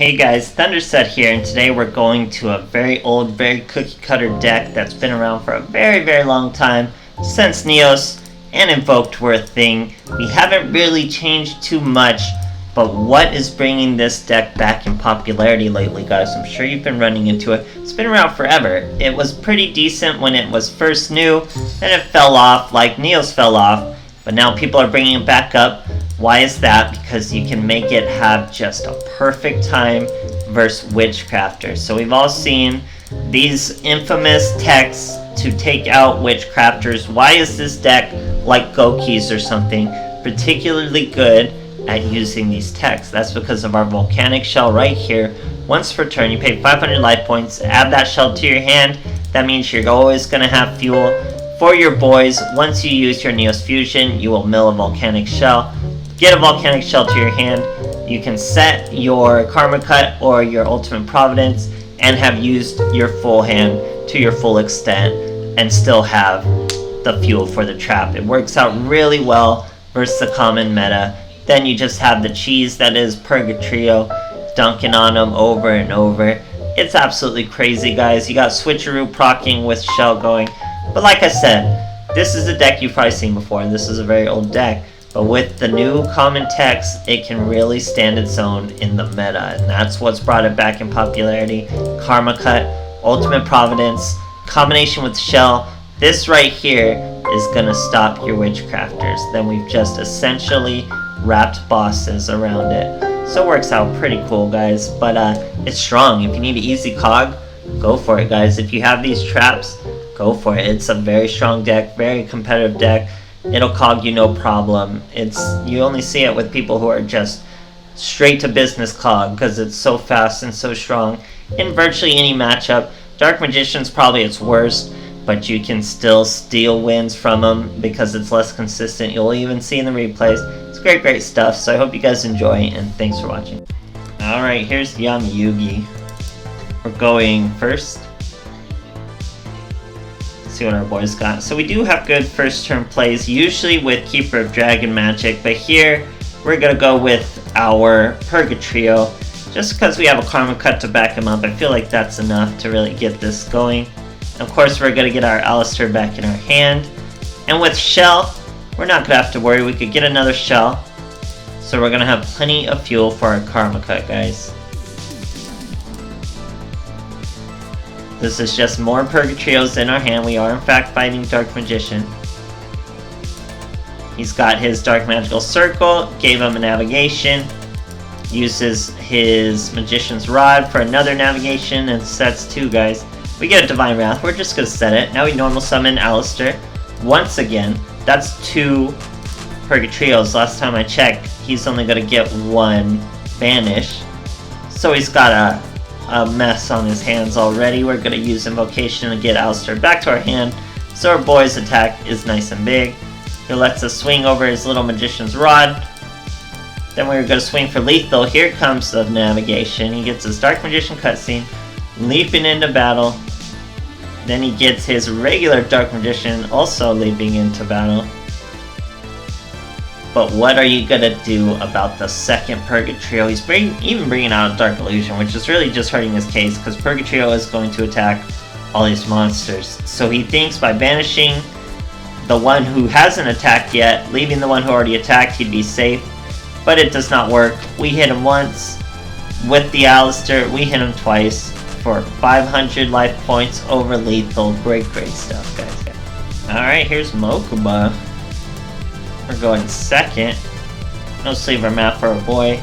Hey guys, THUNDERSTUD here, and today we're going to a very old, very cookie-cutter deck that's been around for a very long time, since Neos and Invoked were a thing. We haven't really changed too much, but what is bringing this deck back in popularity lately, guys? I'm sure you've been running into it. It's been around forever. It was pretty decent when it was first new, then it fell off like Neos fell off, but now people are bringing it back up. Why is that? Because you can make it have just a perfect time versus Witchcrafters. So we've all seen these infamous techs to take out Witchcrafters. Why is this deck, like Goki's or something, particularly good at using these techs? That's because of our Volcanic Shell right here. Once per turn, you pay 500 life points, add that shell to your hand. That means you're always going to have fuel for your boys. Once you use your Neos Fusion, you will mill a Volcanic Shell. Get a Volcanic Shell to your hand. You can set your Karma Cut or your Ultimate Providence and have used your full hand to your full extent and still have the fuel for the trap. It works out really well versus the common meta. Then you just have the cheese that is Purgatrio, dunking on them over and over. It's absolutely crazy, guys. You got Switcheroo proccing with Shell going. But like I said, this is a deck you've probably seen before. This is a very old deck. But with the new common techs, it can really stand its own in the meta. And that's what's brought it back in popularity. Karma Cut, Ultimate Providence, combination with Shell. This right here is going to stop your Witchcrafters. Then we've just essentially wrapped bosses around it. So it works out pretty cool, guys. But it's strong. If you need an easy cog, go for it, guys. If you have these traps, go for it. It's a very strong deck, very competitive deck. It'll cog you no problem. You only see it with people who are just straight to business cog because it's so fast and so strong in virtually any matchup. Dark Magician's probably its worst, but you can still steal wins from them because it's less consistent. You'll even see in the replays. It's great stuff, so I hope you guys enjoy, and thanks for watching. Alright, here's young Yugi. We're going first. See what our boys got. So we do have good first turn plays, usually with Keeper of Dragon Magic, but here we're gonna go with our Purgatrio, just because we have a Karma Cut to back him up. I feel like that's enough to really get this going. And of course we're gonna get our Alistair back in our hand, and with Shell we're not gonna have to worry. We could get another Shell, so we're gonna have plenty of fuel for our Karma Cut, guys. This is just more Purgatrios in our hand. We are in fact fighting Dark Magician. He's got his Dark Magical Circle, gave him a navigation, uses his Magician's Rod for another navigation, and sets two, guys. We get a Divine Wrath, we're just gonna set it. Now we normal summon Alistair. Once again, that's two Purgatrios. Last time I checked, he's only gonna get one Banish. So he's got a mess on his hands already. We're going to use Invocation to get Alistair back to our hand, so our boy's attack is nice and big. He lets us swing over his little Magician's Rod. Then we're going to swing for lethal. Here comes the navigation. He gets his Dark Magician cutscene, leaping into battle. Then he gets his regular Dark Magician, also leaping into battle. But what are you gonna do about the second Purgatrio? He's even bringing out Dark Illusion, which is really just hurting his case, because Purgatrio is going to attack all these monsters. So he thinks by banishing the one who hasn't attacked yet, leaving the one who already attacked, he'd be safe. But it does not work. We hit him once with the Alistair, we hit him twice for 500 life points over lethal. Great stuff, guys. Alright, here's Mokuba. We're going second. No Sleever Map for our boy.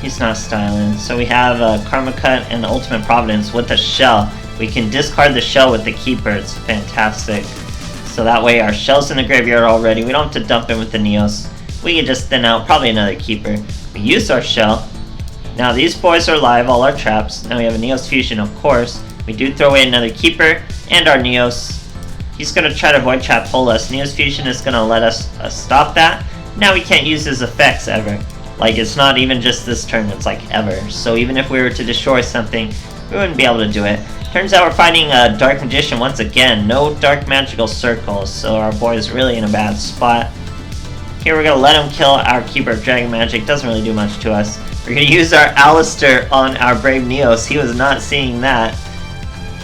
He's not styling. So we have a Karma Cut and Ultimate Providence with a Shell. We can discard the Shell with the Keeper. It's fantastic. So that way our Shell's in the graveyard already. We don't have to dump him with the Neos. We can just thin out probably another Keeper. We use our Shell. Now these boys are live, all our traps. Now we have a Neos Fusion, of course. We do throw away another Keeper and our Neos. He's going to try to Void Trap pull us. Neos Fusion is going to let us stop that. Now we can't use his effects ever. Like, it's not even just this turn, it's like ever. So even if we were to destroy something, we wouldn't be able to do it. Turns out we're fighting a Dark Magician once again. No Dark Magical Circles, so our boy is really in a bad spot. Here we're going to let him kill our Keeper of Dragon Magic. Doesn't really do much to us. We're gonna use our Alistair on our Brave Neos. He was not seeing that.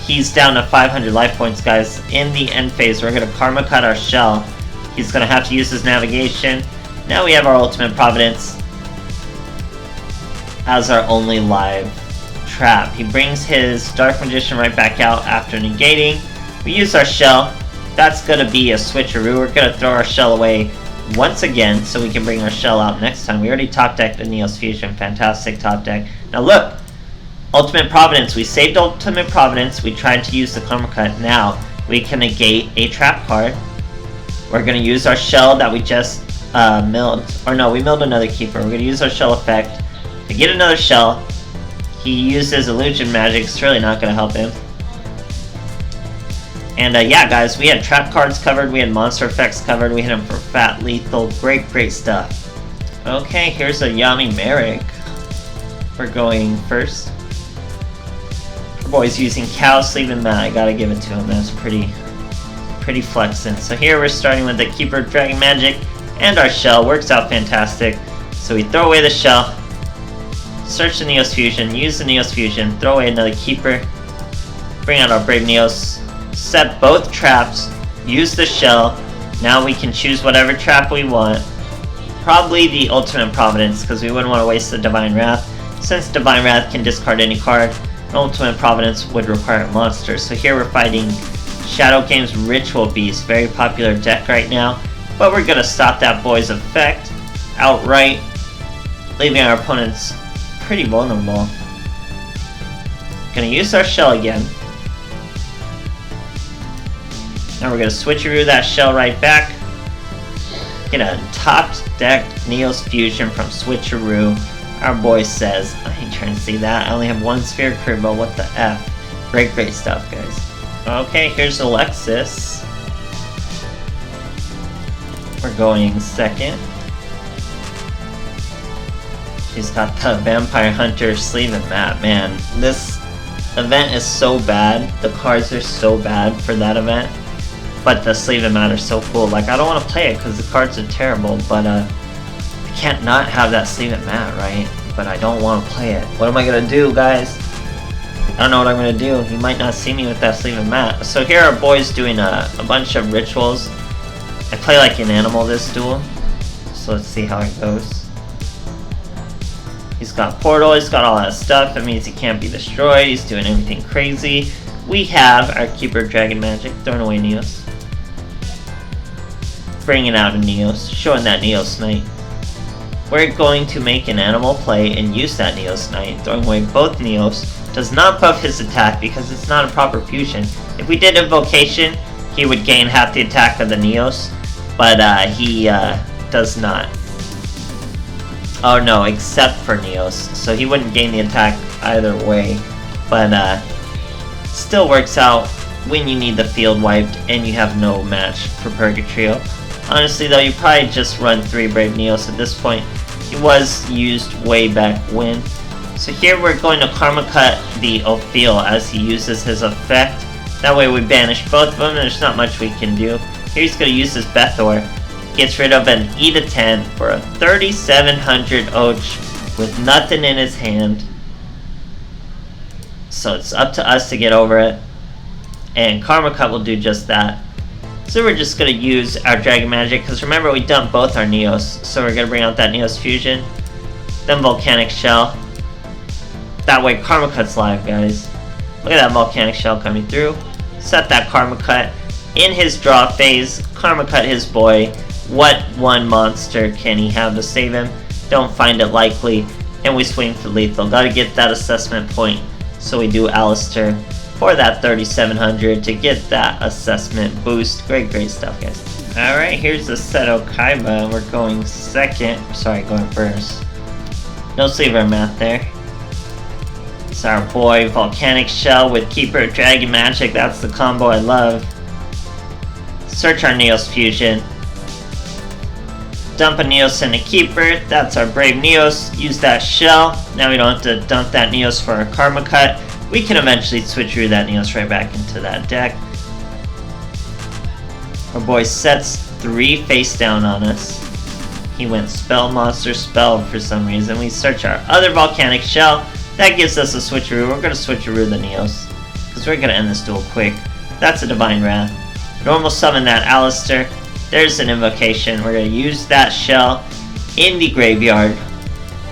He's down to 500 life points, guys. In the end phase, we're gonna Karma Cut our Shell. He's gonna have to use his navigation. Now we have our Ultimate Providence as our only live trap. He brings his Dark Magician right back out after negating. We use our Shell. That's gonna be a switcheroo. We're gonna throw our Shell away once again so we can bring our Shell out next time. We already top decked the Neos Fusion. Fantastic top deck. Now look! Ultimate Providence. We saved Ultimate Providence. We tried to use the Karma Cut. Now we can negate a trap card. We're gonna use our Shell that we just milled. Or no, we milled another Keeper. We're gonna use our Shell effect to get another Shell. He uses Illusion Magic. It's really not gonna help him. And yeah, guys, we had trap cards covered, we had monster effects covered, we hit him for fat lethal, great stuff. Okay, here's a Yami Merrick. We're going first. Our boy's using Cow, Sleeve, and Mat. I gotta give it to him. That's pretty flexing. So here we're starting with the Keeper, Dragon Magic, and our Shell. Works out fantastic. So we throw away the Shell, search the Neos Fusion, use the Neos Fusion, throw away another Keeper, bring out our Brave Neos, set both traps, use the Shell. Now we can choose whatever trap we want. Probably the Ultimate Providence, because we wouldn't want to waste the Divine Wrath. Since Divine Wrath can discard any card, Ultimate Providence would require a monster. So here we're fighting Shadow Game's Ritual Beast, very popular deck right now. But we're going to stop that boy's effect outright, leaving our opponents pretty vulnerable. Gonna use our Shell again. Now we're gonna switcheroo that Shell right back. Get a topped deck Neos Fusion from switcheroo. Our boy says, I ain't trying to see that. I only have one Sphere Crew, but what the F. Great stuff, guys. Okay, here's Alexis. We're going second. She's got the Vampire Hunter Sleeve and Mat. Man, this event is so bad. The cards are so bad for that event. But the Sleeve and Mat are so cool. Like, I don't want to play it because the cards are terrible, but I can't not have that Sleeve and Mat, right? But I don't want to play it. What am I going to do, guys? I don't know what I'm going to do. You might not see me with that Sleeve and Mat. So here our boy's doing a bunch of rituals. I play like an animal this duel. So let's see how it goes. He's got Portal, he's got all that stuff. That means he can't be destroyed. He's doing everything crazy. We have our Keeper Dragon Magic, throwing away Neos. Bringing out a Neos, showing that Neos Knight. We're going to make an animal play and use that Neos Knight, throwing away both Neos. Does not buff his attack because it's not a proper fusion. If we did Invocation, he would gain half the attack of the Neos, but he does not. Oh no, except for Neos, so he wouldn't gain the attack either way, but still works out when you need the field wiped and you have no match for Purgatrio. Honestly though, you probably just run 3 Brave Neos at this point. He was used way back when. So here we're going to Karma Cut the Ophiel as he uses his effect. That way we banish both of them and there's not much we can do. Here he's going to use his Bethor. Gets rid of an E to 10 for a 3700 Och with nothing in his hand. So it's up to us to get over it. And Karma Cut will do just that. So we're just going to use our Dragon Magic, because remember we dumped both our Neos. So we're going to bring out that Neos Fusion. Then Volcanic Shell. That way Karma Cut's live, guys. Look at that Volcanic Shell coming through. Set that Karma Cut. In his draw phase, Karma Cut his boy. What one monster can he have to save him? Don't find it likely. And we swing for lethal. Gotta get that assessment point. So we do Alistair for that 3700 to get that assessment boost. Great stuff, guys. Alright, here's the Seto Kaiba. We're going second. Sorry, going first. No Sleeve or Mat there. It's our boy Volcanic Shell with Keeper Dragon Magic. That's the combo I love. Search our Neos Fusion. Dump a Neos and a Keeper. That's our Brave Neos. Use that Shell. Now we don't have to dump that Neos for our Karma Cut. We can eventually switcheroo that Neos right back into that deck. Our boy sets 3 face down on us. He went spell, monster, spell for some reason. We search our other volcanic shell. That gives us a switcheroo. We're going to switcheroo the Neos, because we're going to end this duel quick. That's a Divine Wrath. Normal summon that Alistair. There's an invocation. We're going to use that shell in the graveyard.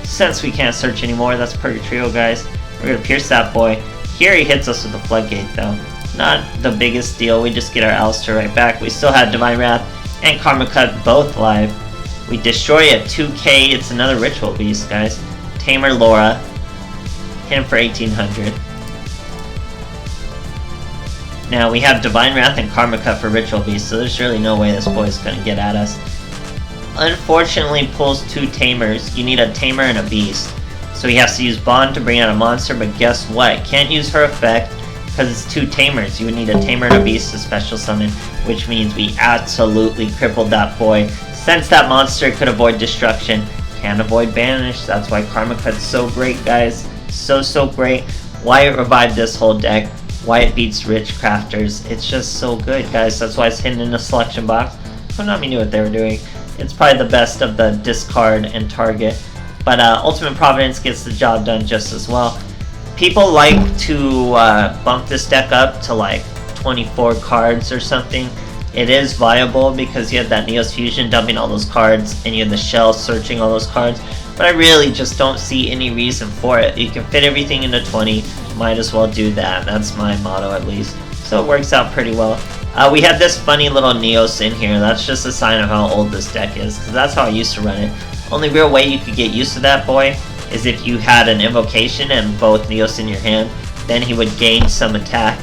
Since we can't search anymore, that's Purgatrio, guys. We're going to pierce that boy. Here he hits us with the Floodgate, though. Not the biggest deal. We just get our Alistair right back. We still have Divine Wrath and Karma Cut both live. We destroy a 2k. It's another Ritual Beast, guys. Tamer Laura. Hit him for 1800. Now we have Divine Wrath and Karma Cut for Ritual Beast, so there's really no way this boy's gonna get at us. Unfortunately, pulls 2 Tamers. You need a Tamer and a Beast. So he has to use Bond to bring out a monster, but guess what? Can't use her effect because it's 2 Tamers. You would need a Tamer and a Beast to special summon, which means we absolutely crippled that boy. Since that monster could avoid destruction, can't avoid banish. That's why Karma Cut's so great, guys. So great. Why it revived this whole deck. Why it beats Rich Crafters. It's just so good, guys. That's why it's hidden in the selection box. Konami knew what they were doing. It's probably the best of the discard and target. But Ultimate Providence gets the job done just as well. People like to bump this deck up to like 24 cards or something. It is viable because you have that Neos Fusion dumping all those cards, and you have the shell searching all those cards. But I really just don't see any reason for it. You can fit everything into 20. Might as well do that. That's my motto, at least. So it works out pretty well. We have this funny little Neos in here. That's just a sign of how old this deck is, because that's how I used to run it. Only real way you could get used to that boy is if you had an invocation and both Neos in your hand. Then he would gain some attack,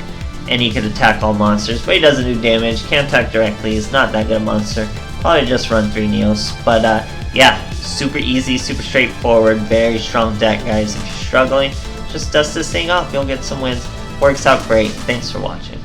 and he could attack all monsters. But he doesn't do damage, can't attack directly. He's not that good a monster. Probably just run 3 Neos. But yeah, super easy, super straightforward, very strong deck, guys. If you're struggling, just dust this thing off. You'll get some wins. Works out great. Thanks for watching.